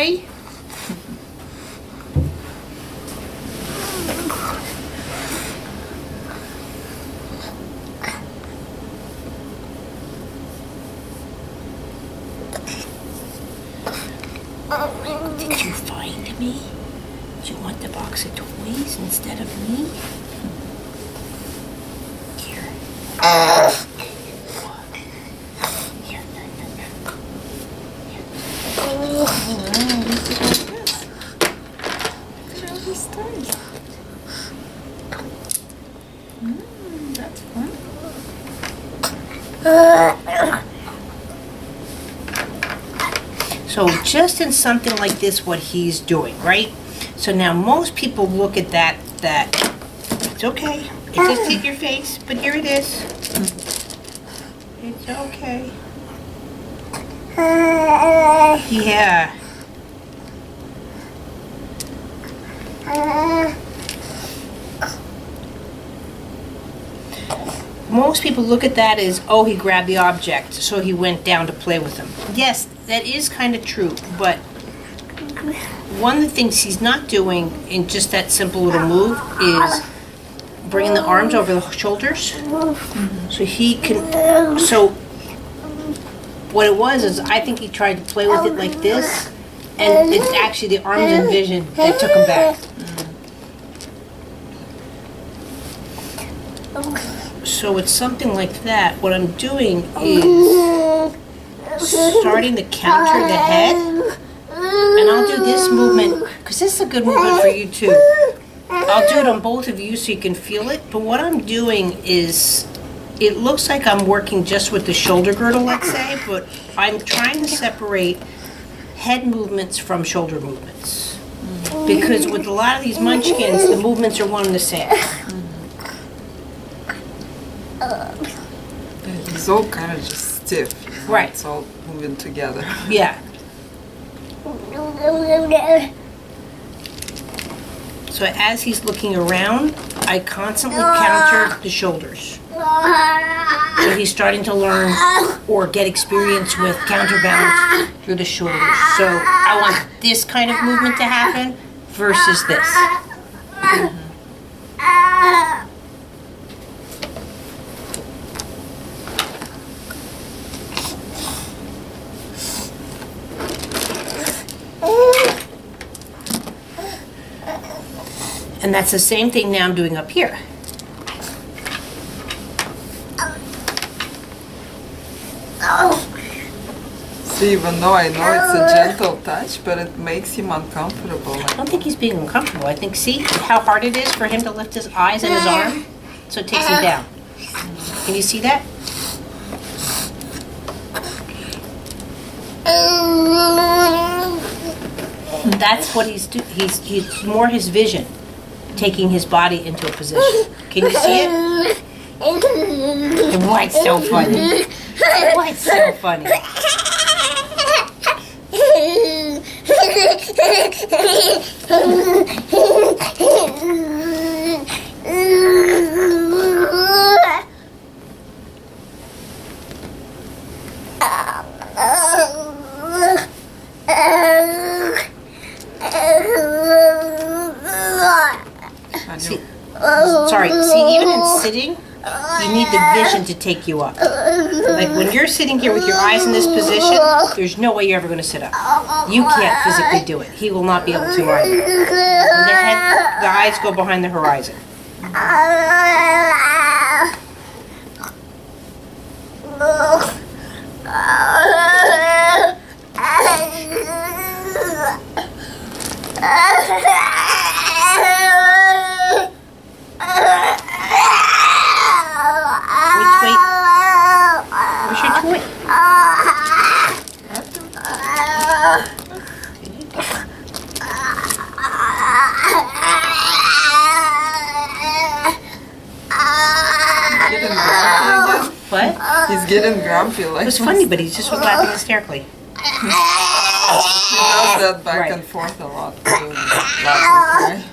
boy. Did you find me? Do you want the box of toys instead of me? Here. Here. Look at all these toys. That's fun. So just in something like this, what he's doing, right? So now most people look at that, it's okay. It just hit your face, but here it is. It's okay. Yeah. Most people look at that as, oh, he grabbed the object, so he went down to play with him. Yes, that is kind of true, but one of the things he's not doing in just that simple little move is bringing the arms over the shoulders. So he can, so what it was is I think he tried to play with it like this, and it's actually the arms and vision that took him back. So it's something like that. What I'm doing is starting to counter the head, and I'll do this movement, because this is a good movement for you too. I'll do it on both of you so you can feel it, but what I'm doing is, it looks like I'm working just with the shoulder girdle, let's say, but I'm trying to separate head movements from shoulder movements. Because with a lot of these munchkins, the movements are one and the same. It's all kind of just stiff. Right. It's all moving together. Yeah. So as he's looking around, I constantly counter the shoulders. So he's starting to learn or get experience with counterbalance through the shoulders. So I want this kind of movement to happen versus this. And that's the same thing now I'm doing up here. See, even though I know it's a gentle touch, but it makes him uncomfortable. I don't think he's being uncomfortable. I think, see how hard it is for him to lift his eyes and his arm? So it takes him down. Can you see that? That's what he's doing. He's more his vision, taking his body into a position. Can you see it? Why it's so funny. Why it's so funny. See, sorry, see, even in sitting, you need the vision to take you up. Like when you're sitting here with your eyes in this position, there's no way you're ever going to sit up. You can't physically do it. He will not be able to either. And the eyes go behind the horizon. Which way? Where's your toy? What? He's getting grumpy. Like It was funny, but he just was laughing hysterically. he does that back and forth a lot. Laughing,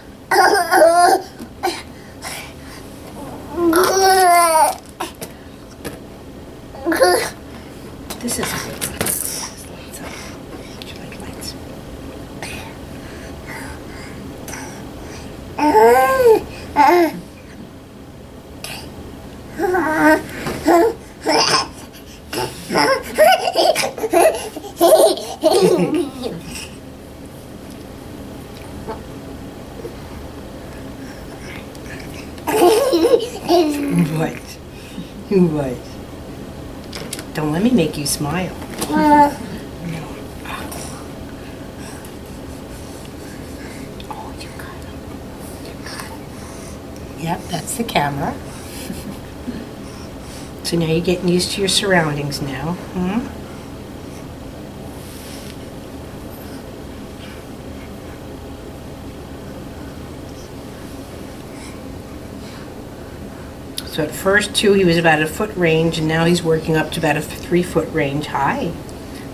This is a good one. Lights up. Do you like lights? Don't let me make you smile. Oh, you got him. Yep, that's the camera. So now you're getting used to your surroundings now. Hmm? So at first, too, he was about a foot range, and now he's working up to about a 3-foot range. Hi.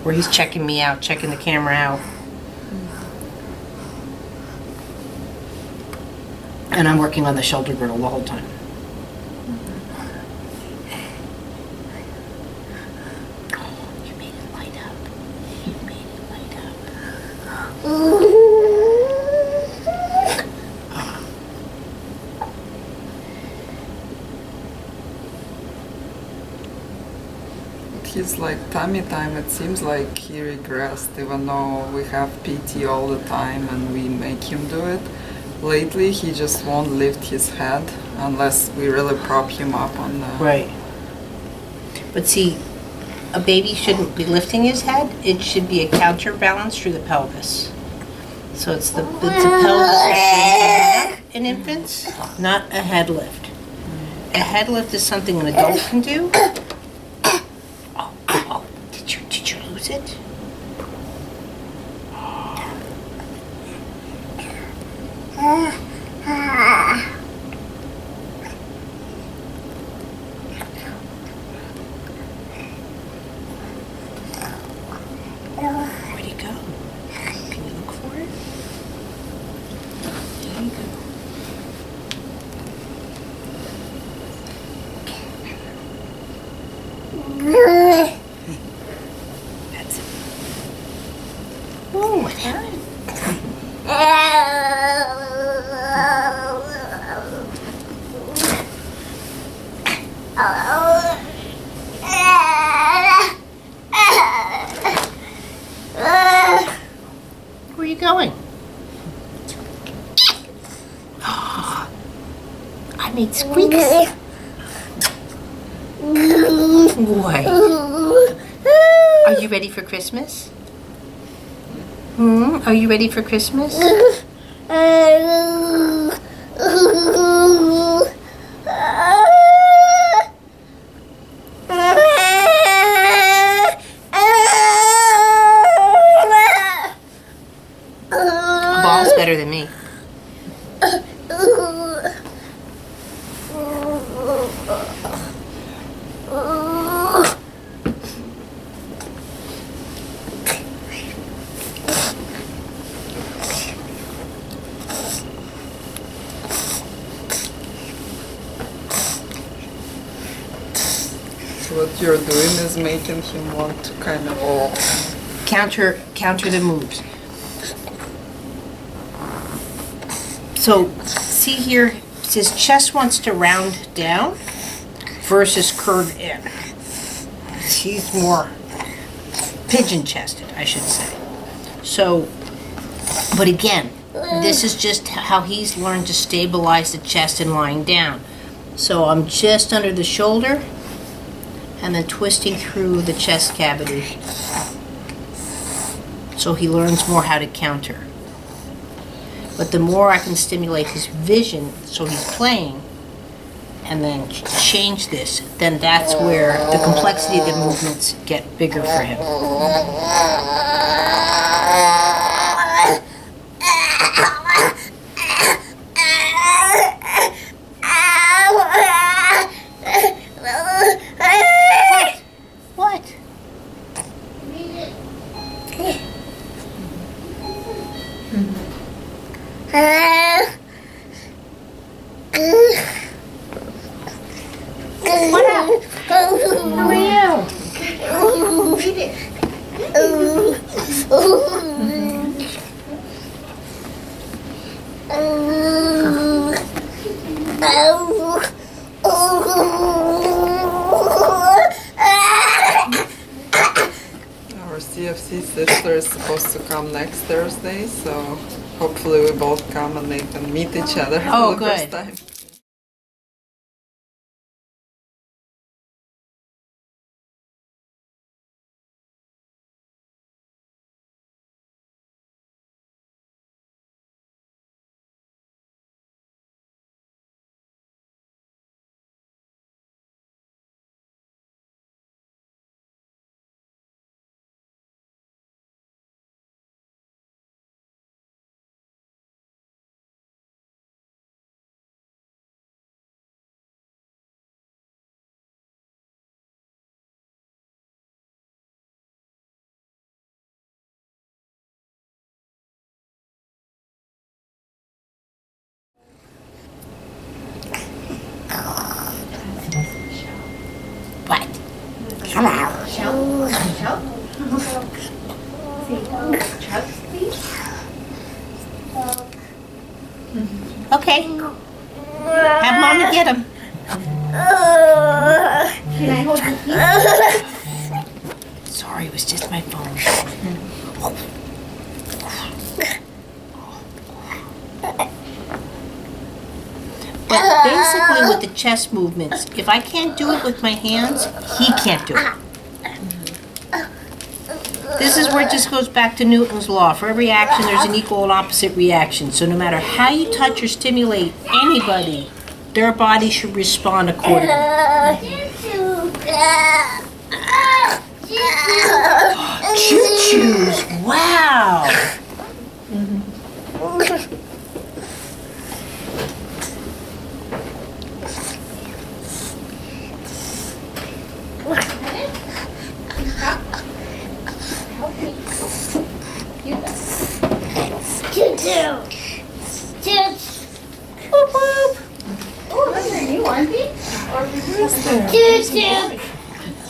Where he's checking me out, checking the camera out. And I'm working on the shoulder girdle the whole time. Oh, you made it light up. You made it light up. His like tummy time, it seems like he regressed, even though we have PT all the time and we make him do it. Lately he just won't lift his head unless we really prop him up on the... Right. But see, a baby shouldn't be lifting his head. It should be a counterbalance through the pelvis. So it's the pelvis that brings in infants, not a head lift. A head lift is something an adult can do. Oh, did you lose it? Where'd he go? Can you look for it? There you go. That's it. Oh, what happened? Where are you going? I made squeaks. Boy. Are you ready for Christmas? Are you ready for Christmas? Ball's better than me. What you're doing is making him want to kind of Counter the moves. So see here, his chest wants to round down versus curve in. He's more pigeon chested, I should say. So, but again, this is just how he's learned to stabilize the chest and lying down. So I'm just under the shoulder and then twisting through the chest cavity. So he learns more how to counter. But the more I can stimulate his vision, so he's playing, and then change this, then that's where the complexity of the movements get bigger for him. What? What up? How are you? Read it. Our CFC sister is supposed to come next Thursday, so hopefully we both come and they can meet each other Oh, for the first good. time. Shout. Shout. Shout, please. Okay. Have Mommy get him. Can I hold your feet? Sorry, it was just my phone. But basically with the chest movements, if I can't do it with my hands, he can't do it. This is where it just goes back to Newton's law. For every action, there's an equal and opposite reaction. So no matter how you touch or stimulate anybody, their body should respond accordingly. Choo-choos, wow!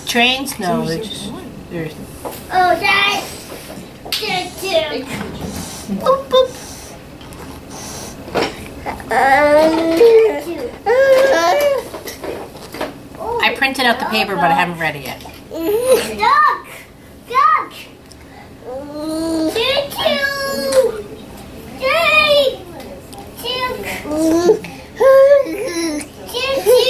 Trains? No, they're just, they're... Boop, boop. I printed out the paper, but I haven't read it yet. Duck! Duck! Choo-choo! Yay! Choo-choo! Choo-choo!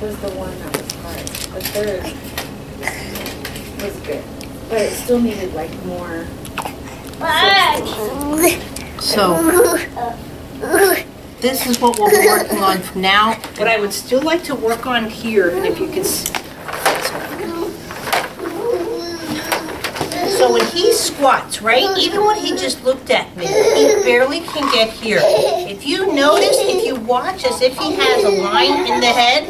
Was the one that was hard. The third was good, but it still needed like more. So, this is what we'll be working on from now. What I would still like to work on here, and if you can so when he squats, right, even when he just looked at me, he barely can get here. If you notice, if you watch as if he has a line in the head,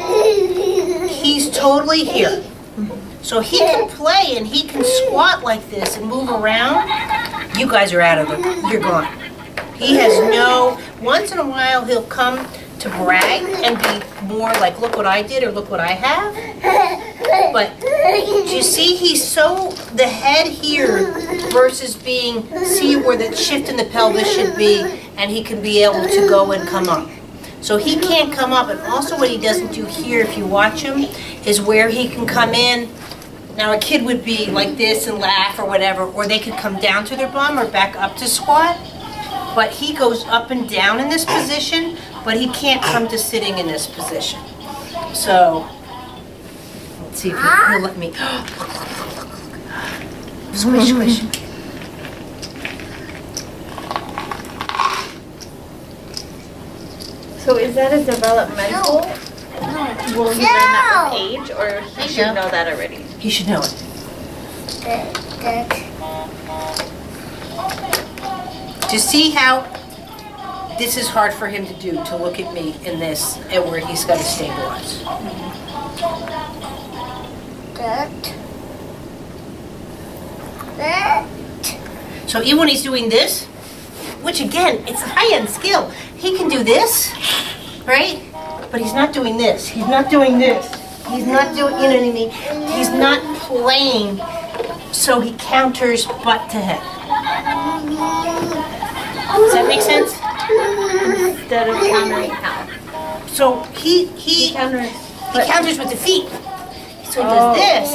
he's totally here. So he can play and he can squat like this and move around. You guys are out of it. You're gone. He has no, once in a while he'll come to brag and be more like, look what I did or look what I have. But do you see he's so, the head here versus being, see where the shift in the pelvis should be, and he can be able to go and come up. So he can't come up, and also what he doesn't do here, if you watch him, is where he can come in. Now a kid would be like this and laugh or whatever, or they could come down to their bum or back up to squat. But he goes up and down in this position, but he can't come to sitting in this position. So, let's see if he'll let me. Squish, squish. So is that a developmental? Will he learn that with age, or he should know that already? He should know it. To see how this is hard for him to do, to look at me in this, and where he's got to stabilize. So even when he's doing this, which again, it's a high-end skill. He can do this, right? But he's not doing this. He's not doing this. He's not doing, you know what I mean? He's not playing so he counters butt to head. Does that make sense? Instead of countering how? So he Counters. counters with the feet. So he does this,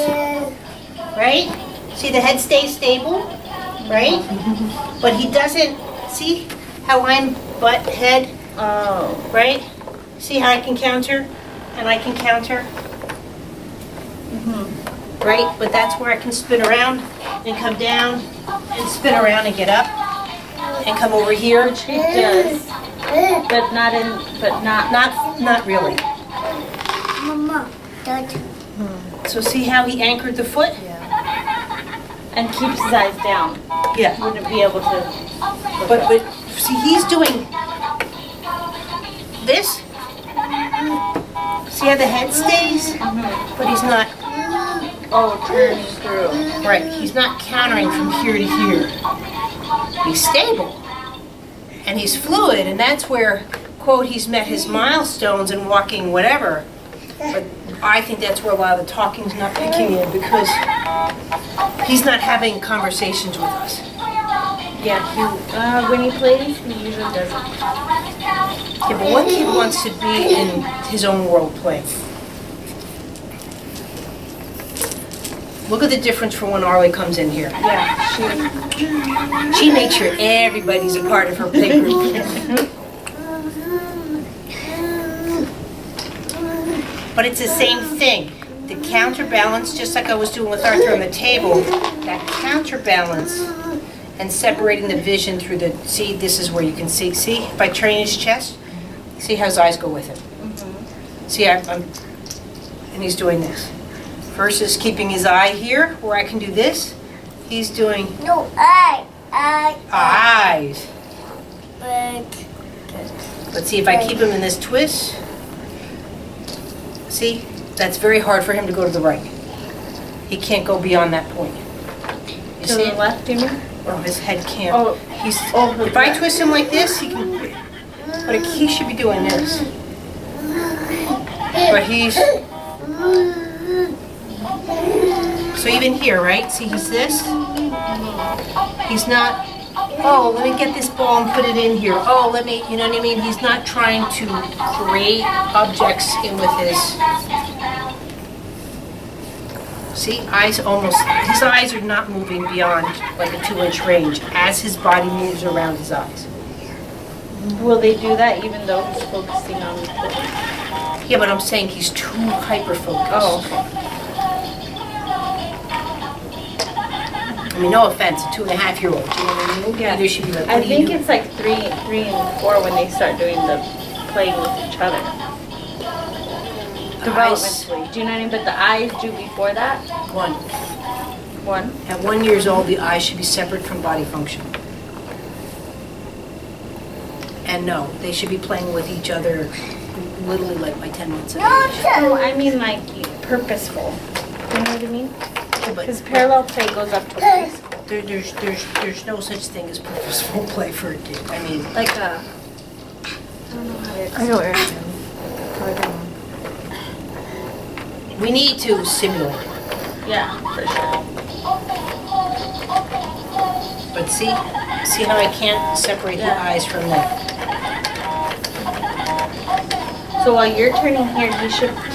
right? See, the head stays stable, right? But he doesn't, see how I'm butt, head, Oh. right? See how I can counter and I can counter? Right? But that's where I can spin around and come down and spin around and get up and come over here. Which he does, but not. Not really. Mama, Dad. So see how he anchored the foot? And keeps his eyes down. Yeah. Wouldn't be able to. But see, he's doing this. See how the head stays? But he's not, Oh, turning through. right, he's not countering from here to here. He's stable. And he's fluid, and that's where, quote, he's met his milestones and walking whatever. But I think that's where a lot of the talking's not kicking in because he's not having conversations with us. Yeah, when he plays, he usually doesn't. Yeah, but one kid wants to be in his own world playing. Look at the difference from when Arlie comes in here. Yeah, She makes sure everybody's a part of her play group. But it's the same thing. The counterbalance, just like I was doing with Arthur on the table, that counterbalance and separating the vision through the, see, this is where you can see, if I train his chest, see how his eyes go with it. See, I'm, and he's doing this. Versus keeping his eye here, where I can do this, he's doing No, eyes. but But see, if I keep him in this twist, see, that's very hard for him to go to the right. He can't go beyond that point. You to see the it? left, you mean? Oh, his head can't. Oh, He's, oh, if I twist him like this, he can, but he should be doing this. But he's, so even here, right? See, he's this. He's not, oh, let me get this ball and put it in here. Oh, let me, you know what I mean? He's not trying to create objects in with his, see, eyes almost, his eyes are not moving beyond like a 2-inch range as his body moves around his eyes. Will they do that even though he's focusing on the foot? Yeah, but I'm saying he's too hyper-focused. Oh, okay. I mean, no offense, a 2.5-year-old, you know what I mean? Yeah. Either should be like, I what are you think doing? it's like three and 4 when they start doing the playing with each other. The eyes, Developmentally. Do you know what I mean? But the eyes do before that? 1. 1. At 1 years old, the eyes should be separate from body function. And no, they should be playing with each other literally like by 10 months of age. Oh, I mean like purposeful. You know what I mean? Yeah, but Because parallel play goes up to preschool. there's no such thing as purposeful play for a kid. I mean, Like a. I don't know how to explain. I know where I am. we need to simulate it. Yeah, for sure. But see how I can't separate the Yeah. eyes from that. So while you're turning here,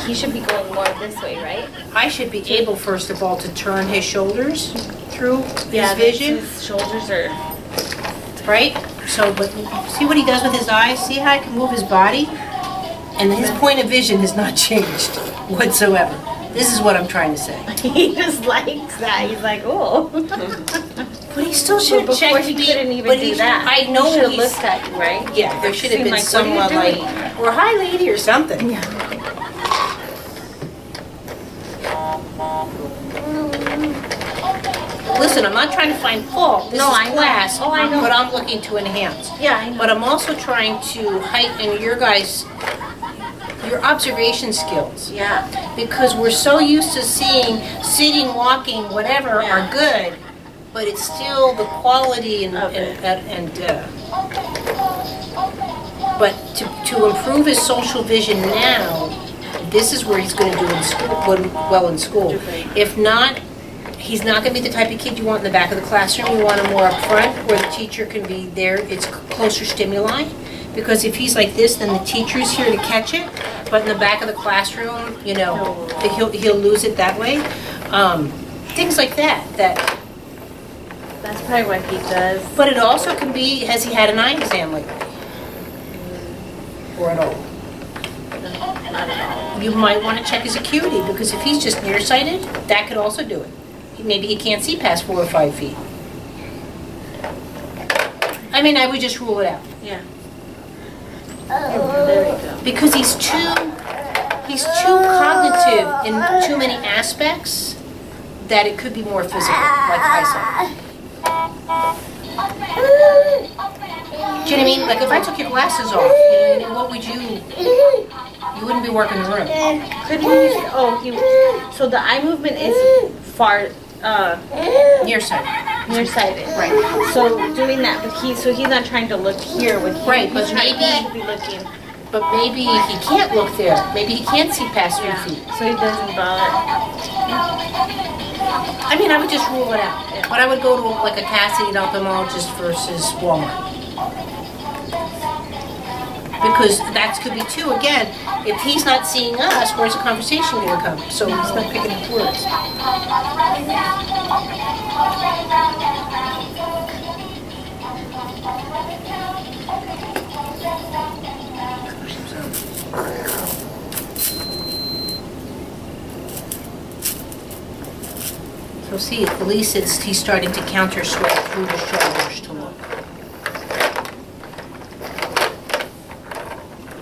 he should be going more this way, right? I should be able, first of all, to turn his shoulders through his His vision, shoulders are. right? So, but see what he does with his eyes? See how I can move his body? And his point of vision has not changed whatsoever. This is what I'm trying to say. He just likes that. He's like, oh. But he still But should have before checked he me. couldn't even But do he- that. I know He should have he's- looked at you, right? Yeah, there should have Seemed been like, what are you someone like, doing? or hi lady or something. Listen, I'm not trying to find fault. This No, is I know. class, Oh, I know. but I'm looking to enhance. Yeah, I know. But I'm also trying to heighten your guys' your observation skills. Yeah. Because we're so used to seeing sitting, walking, whatever Yeah. are good, but it's still the quality and Of it. but to improve his social vision now, this is where he's going to do in school, well in school. If not, he's not going to be the type of kid you want in the back of the classroom. You want him more up front where the teacher can be there. It's closer stimuli. Because if he's like this, then the teacher's here to catch it. But in the back of the classroom, you know, he'll lose it that way. Things like that. That's probably what he does. But it also can be, has he had an eye exam lately? Or at all? Not at all. You might want to check his acuity, because if he's just nearsighted, that could also do it. Maybe he can't see past 4 or 5 feet. I mean, I would just rule it out. Yeah. There we go. Because he's too cognitive in too many aspects that it could be more physical, like eyesight. Do you know what I mean? Like if I took your glasses off, you know, what would you wouldn't be working the room. Couldn't he? So the eye movement is far Nearsighted. nearsighted. Right. So doing that, but he's not trying to look here with him. Right, He's but trying maybe- to be looking. But maybe he can't look there. Maybe he can't see past 3 feet. So he doesn't bother. I mean, I would just rule it out. But I would go to like a Cassidy ophthalmologist versus Walmart. Because that could be too. Again, if he's not seeing us, where's the conversation going to come? So he's not picking up words. So see, at least he's starting to counter sway through the shoulders to look.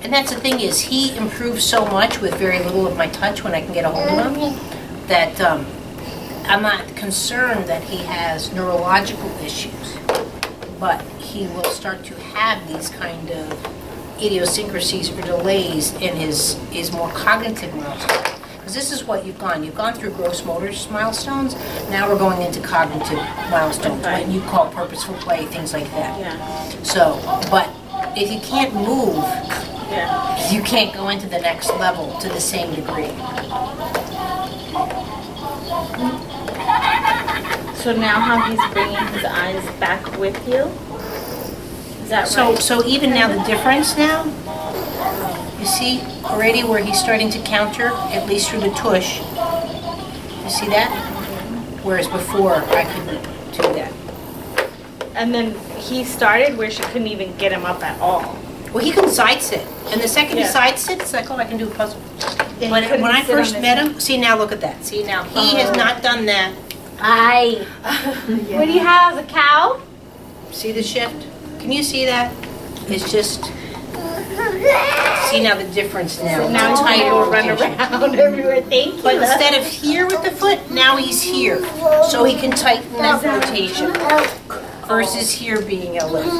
And that's the thing is, he improves so much with very little of my touch when I can get a hold of him, that I'm not concerned that he has neurological issues, but he will start to have these kind of idiosyncrasies or delays in his more cognitive milestones. Because this is what you've gone. You've gone through gross motor milestones. Now we're going into cognitive milestones, Okay. what you call purposeful play, things like that. Yeah. So, but if you can't move, Yeah. you can't go into the next level to the same degree. So now how he's bringing his eyes back with you? Is that right? So even now the difference now, you see already where he's starting to counter, at least through the tush. You see that? Whereas before I couldn't do that. And then he started where she couldn't even get him up at all. Well, he can side sit, and the second he Yeah. side sits, it's like, oh, I can do a puzzle. he When couldn't I sit on first his met head. him, see now look at that. See now he has not done that. What do you have? A cow? See the shift? Can you see that? It's just, see now the difference now. Now he's Tighter going to run rotation. around everywhere. Thank you. But instead of here with the foot, now he's here. So he can tighten that rotation versus here being a lift.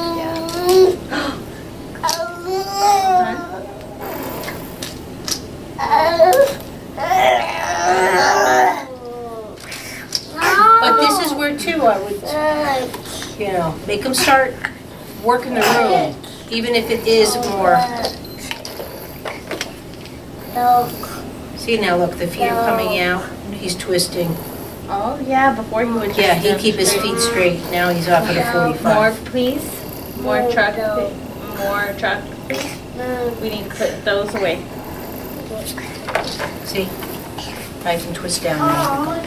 But this is where too I would, make him start working the room, even if it is more. See now, look, the feet are coming out. He's twisting. Oh, yeah, before he would Yeah, he'd keep his feet straight. Now he's off at a 45. More, please. More truck. More truck. We need to put those away. See? I can twist down now.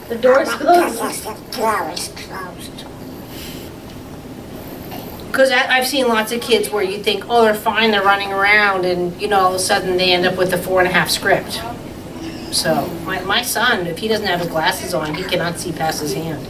The door's closed. Because I've seen lots of kids where you think, oh, they're fine, they're running around, and all of a sudden they end up with a 4.5 script. So my son, if he doesn't have his glasses on, he cannot see past his hand.